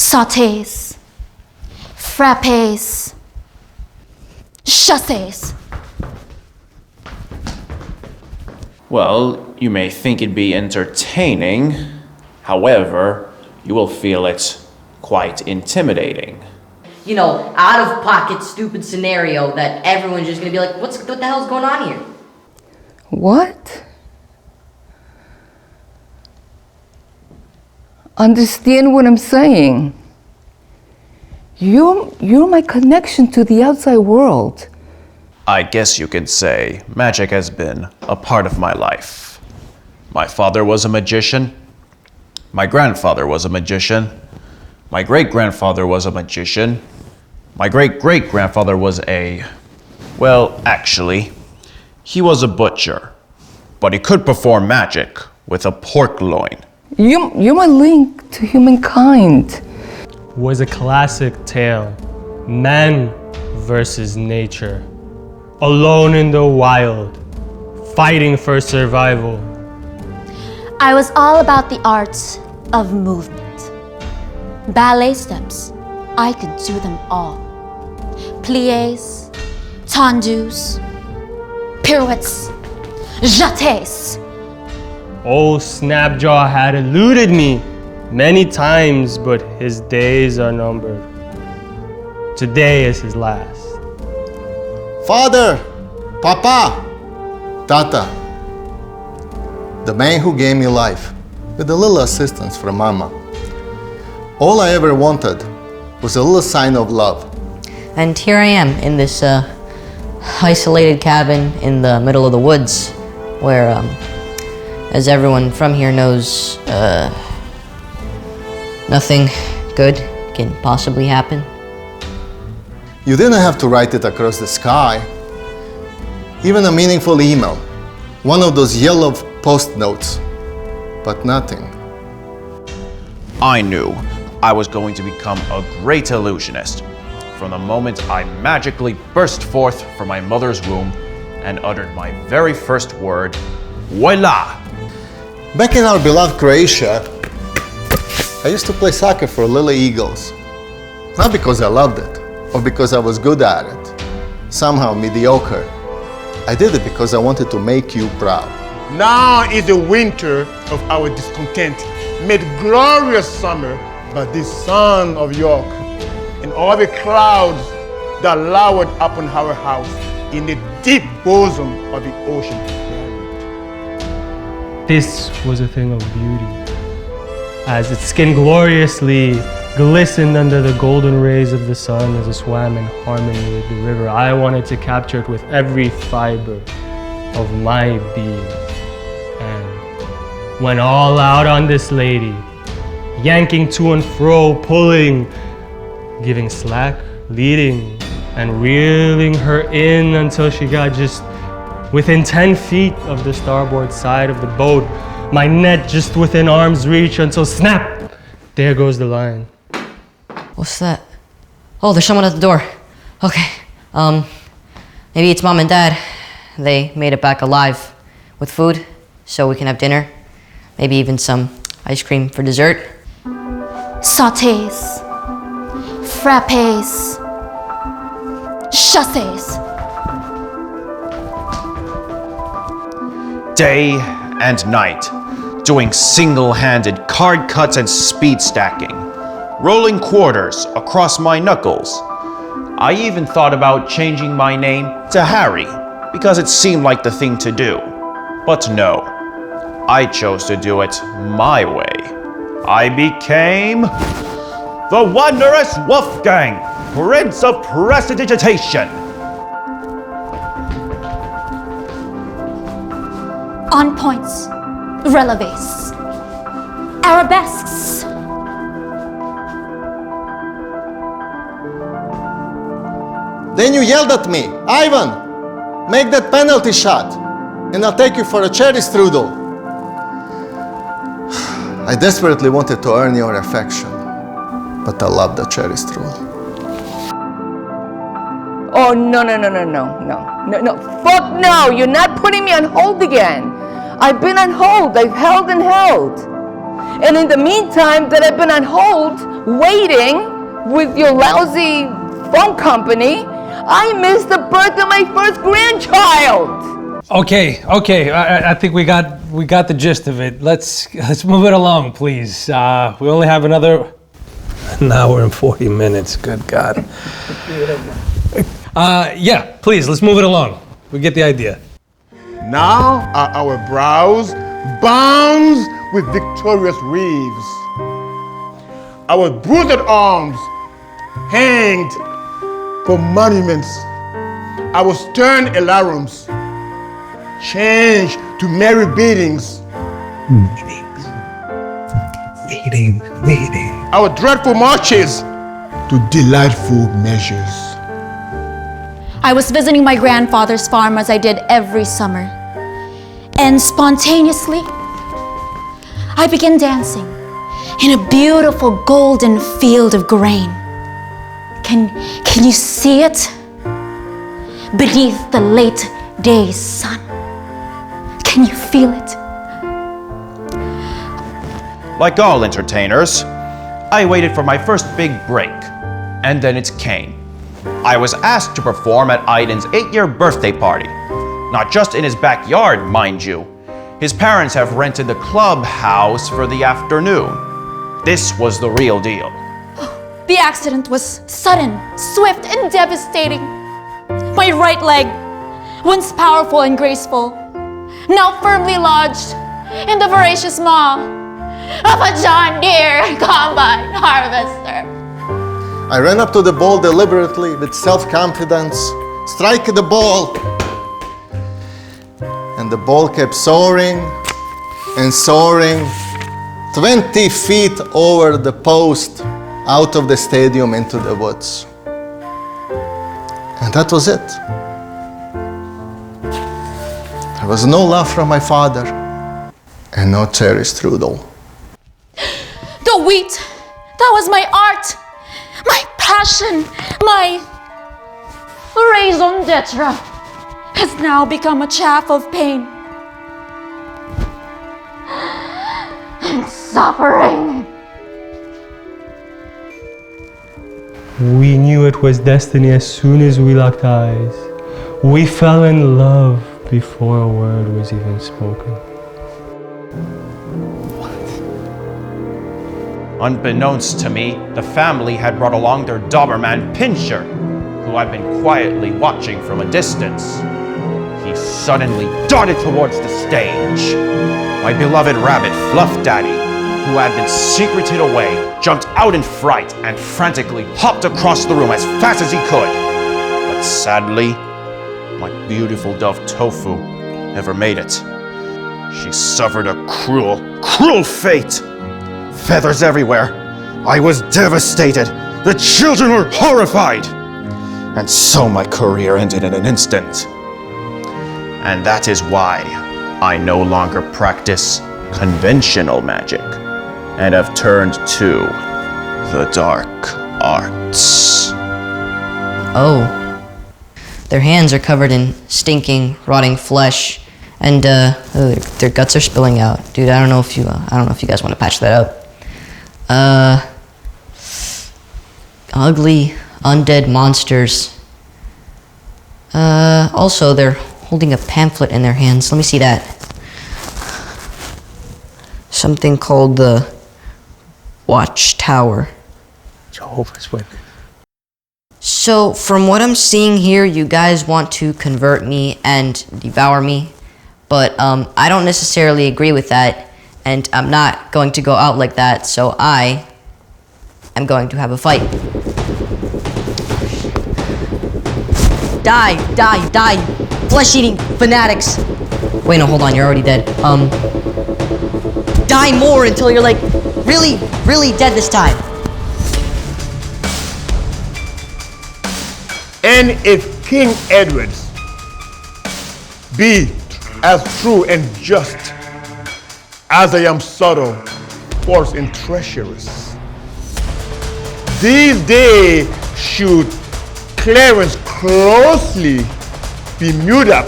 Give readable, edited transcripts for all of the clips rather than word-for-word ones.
Sautés, frappés, chasses. Well, you may think it be entertaining. However, you will feel it quite intimidating. You know, out of pocket, stupid scenario that everyone's just gonna be like, what the hell's going on here? What? Understand what I'm saying? You're my connection to the outside world. I guess you could say magic has been a part of my life. My father was a magician. My grandfather was a magician. My great-grandfather was a magician. My great-great-grandfather was well, actually, he was a butcher, but he could perform magic with a pork loin. You're my link to humankind. Was a classic tale. Man versus nature. Alone in the wild. Fighting for survival. I was all about the art of movement. Ballet steps, I could do them all. Pliés, tendus, pirouettes, jetés. Old Snapjaw had eluded me many times, but his days are numbered. Today is his last. Father, Papa, Tata, the man who gave me life, with a little assistance from Mama. All I ever wanted was a little sign of love. And here I am in this isolated cabin in the middle of the woods where, as everyone from here knows, nothing good can possibly happen. You didn't have to write it across the sky. Even a meaningful email, one of those yellow post notes, but nothing. I knew I was going to become a great illusionist from the moment I magically burst forth from my mother's womb and uttered my very first word, voila! Back in our beloved Croatia, I used to play soccer for Little Eagles. Not because I loved it, or because I was good at it, somehow mediocre. I did it because I wanted to make you proud. Now is the winter of our discontent, made glorious summer by this sun of York, and all the clouds that lowered upon our house in the deep bosom of the ocean. This was a thing of beauty, as its skin gloriously glistened under the golden rays of the sun as it swam in harmony with the river. I wanted to capture it with every fiber of my being, and went all out on this lady, yanking to and fro, pulling, giving slack, leading, and reeling her in until she got just within 10 feet of the starboard side of the boat, my net just within arm's reach until snap, there goes the line. What's that? Oh, there's someone at the door. Okay, maybe it's Mom and Dad. They made it back alive with food so we can have dinner. Maybe even some ice cream for dessert. Sautés, frappés, chasses. Day and night, doing single-handed card cuts and speed stacking, rolling quarters across my knuckles. I even thought about changing my name to Harry because it seemed like the thing to do. But no, I chose to do it my way. I became the wondrous Wolfgang, Prince of Prestidigitation. On points, releves, arabesques. Then you yelled at me, Ivan, make that penalty shot, and I'll take you for a cherry strudel. I desperately wanted to earn your affection, but I love the cherry strudel. Oh, no. Fuck no, you're not putting me on hold again. I've been on hold, I've held and held. And in the meantime that I've been on hold, waiting with your lousy phone company, I missed the birth of my first grandchild. Okay. I think we got the gist of it. Let's move it along, please. We only have an hour and 40 minutes. Good God. Yeah, please, let's move it along. We get the idea. Now are our brows bound with victorious wreaths, our bruised arms hanged for monuments, our stern alarums changed to merry beatings, our dreadful marches to delightful measures. I was visiting my grandfather's farm as I did every summer. And spontaneously, I began dancing in a beautiful golden field of grain. Can you see it? Beneath the late day sun. Can you feel it? Like all entertainers, I waited for my first big break, and then it came. I was asked to perform at Aiden's 8-year birthday party. Not just in his backyard, mind you. His parents have rented the clubhouse for the afternoon. This was the real deal. The accident was sudden, swift, and devastating. My right leg, once powerful and graceful, now firmly lodged in the voracious maw of a John Deere combine harvester. I ran up to the ball deliberately with self-confidence, strike the ball, and the ball kept soaring and soaring 20 feet over the post out of the stadium into the woods. And that was it. There was no love from my father and no cherry strudel. The wheat, that was my art, my passion, my raison d'etre, has now become a chaff of pain and suffering. We knew it was destiny as soon as we locked eyes. We fell in love before a word was even spoken. Unbeknownst to me, the family had brought along their Doberman Pinscher, who I'd been quietly watching from a distance. He suddenly darted towards the stage. My beloved rabbit, Fluff Daddy, who had been secreted away, jumped out in fright and frantically hopped across the room as fast as he could. But sadly, my beautiful dove Tofu never made it. She suffered a cruel, cruel fate. Feathers everywhere. I was devastated. The children were horrified. And so my career ended in an instant. And that is why I no longer practice conventional magic and have turned to the dark arts. Oh. Their hands are covered in stinking, rotting flesh, and their guts are spilling out. Dude, I don't know if you guys want to patch that up. Ugly, undead monsters. Also, they're holding a pamphlet in their hands. Let me see that. Something called the Watchtower. Jehovah's Witness. So, from what I'm seeing here, you guys want to convert me and devour me, but I don't necessarily agree with that, and I'm not going to go out like that, so I am going to have a fight. Die, die, die, flesh-eating fanatics. Wait, no, hold on, you're already dead. Die more until you're like really, really dead this time. And if King Edward's be as true and just as I am subtle, false, and treacherous, these days should Clarence closely be mewed up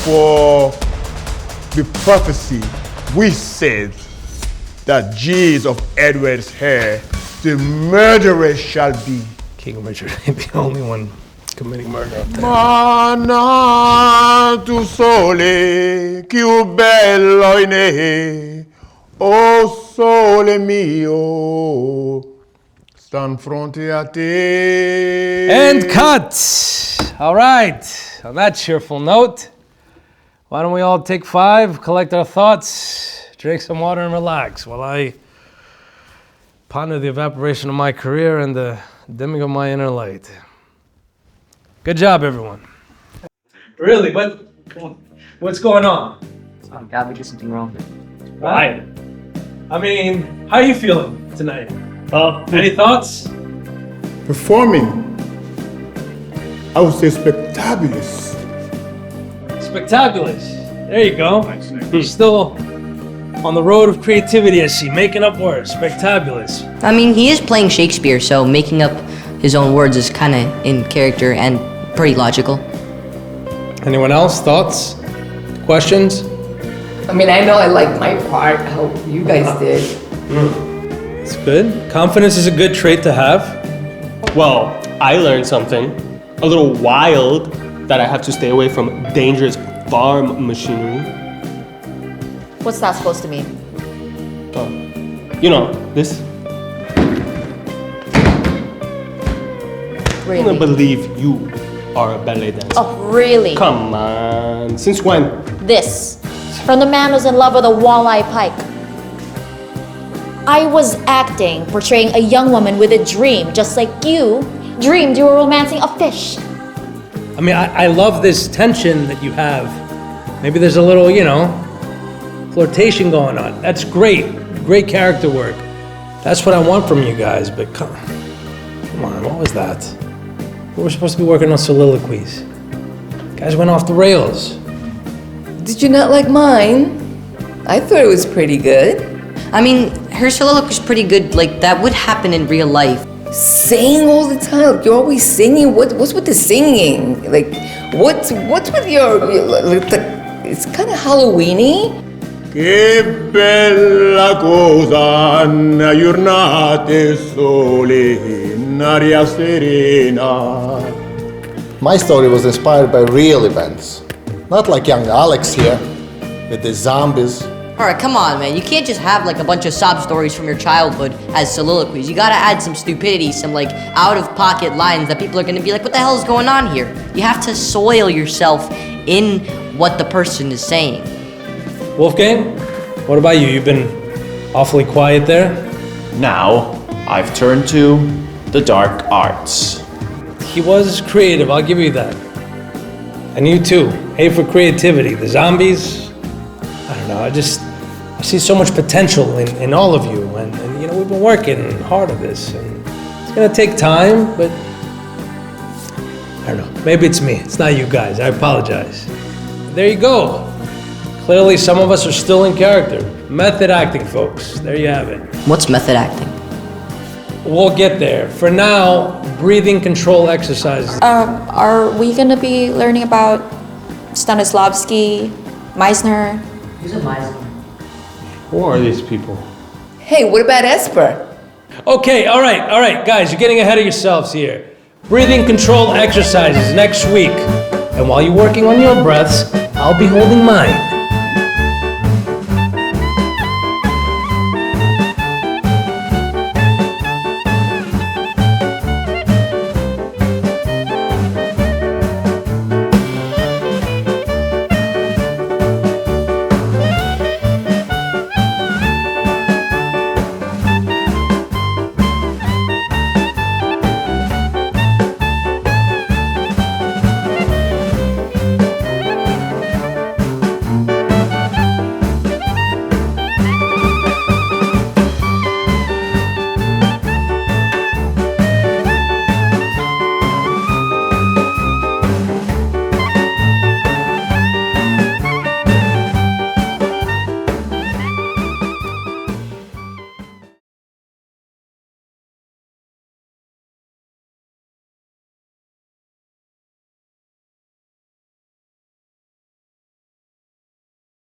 for the prophecy we said the G's of Edward's hair, the murderer shall be. King Richard ain't the only one committing murder up there. Mana tu sole, più bello in e, oh sole mio, stand fronte a te. And cut! All right, on that cheerful note, why don't we all take 5, collect our thoughts, drink some water and relax while I ponder the evaporation of my career and the dimming of my inner light. Good job, everyone. Really, but what's going on? Oh God, we did something wrong. Why? I mean, how are you feeling tonight? Any thoughts? Performing, I would say spectabulous. Spectabulous. There you go. Still on the road of creativity, I see. Making up words. Spectabulous. I mean, he is playing Shakespeare, so making up his own words is kind of in character and pretty logical. Anyone else? Thoughts? Questions? I mean, I know I liked my part. I hope you guys did. It's good. Confidence is a good trait to have. Well, I learned something a little wild, that I have to stay away from dangerous farm machinery. What's that supposed to mean? You know, this. I Really? don't believe you are a ballet dancer. Oh, really? Come on. Since when? This. From the man who's in love with a walleye pike. I was acting, portraying a young woman with a dream, just like you dreamed you were romancing a fish. I mean, I love this tension that you have. Maybe there's a little, flirtation going on. That's great. Great character work. That's what I want from you guys, but come on, what was that? We were supposed to be working on soliloquies. Guys went off the rails. Did you not like mine? I thought it was pretty good. I mean, her soliloquy is pretty good. Like, that would happen in real life. Sing all the time. You're always singing. What's with the singing? Like, what's with your it's kind of Halloweeny. Che bella cosa, una giornata sole, in aria serena. My story was inspired by real events. Not like young Alex here, with the zombies. All right, come on, man. You can't just have like a bunch of sob stories from your childhood as soliloquies. You gotta add some stupidity, some like out-of-pocket lines that people are gonna be like, what the hell is going on here? You have to soil yourself in what the person is saying. Wolfgang, what about you? You've been awfully quiet there. Now, I've turned to the dark arts. He was creative, I'll give you that. And you too. A for creativity. The zombies, I don't know, I see so much potential in all of you. And we've been working hard at this. And it's gonna take time, but I don't know. Maybe it's me. It's not you guys. I apologize. There you go. Clearly, some of us are still in character. Method acting, folks. There you have it. What's method acting? We'll get there. For now, breathing control exercises. Are we gonna be learning about Stanislavski, Meisner? Who's a Meisner? Who are these people? Hey, what about Esper? Okay, all right, guys, you're getting ahead of yourselves here. Breathing control exercises next week. And while you're working on your breaths, I'll be holding mine.